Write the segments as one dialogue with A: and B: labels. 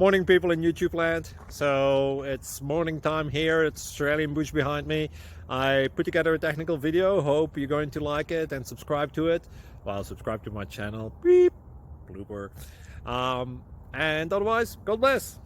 A: Morning people in YouTube land. So it's morning time here. It's Australian bush behind me. I put together a technical video. Hope you're going to like it and subscribe to it. Well, subscribe to my channel. Beep. Blooper. And otherwise, God bless.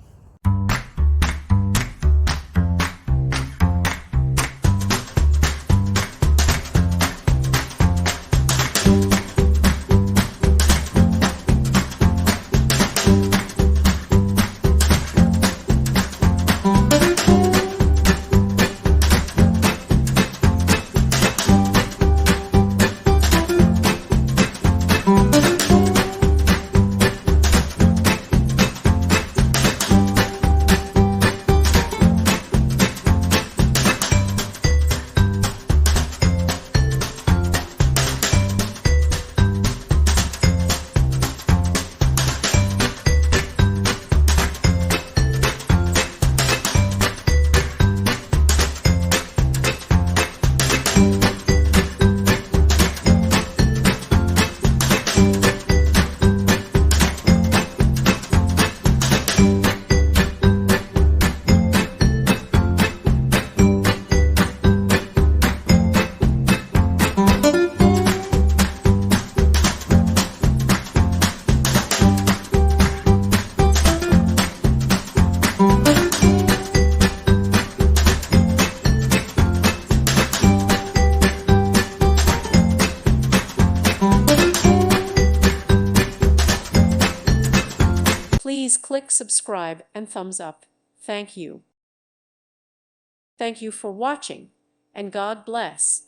B: Please click subscribe and thumbs up. Thank you. Thank you for watching, and God bless.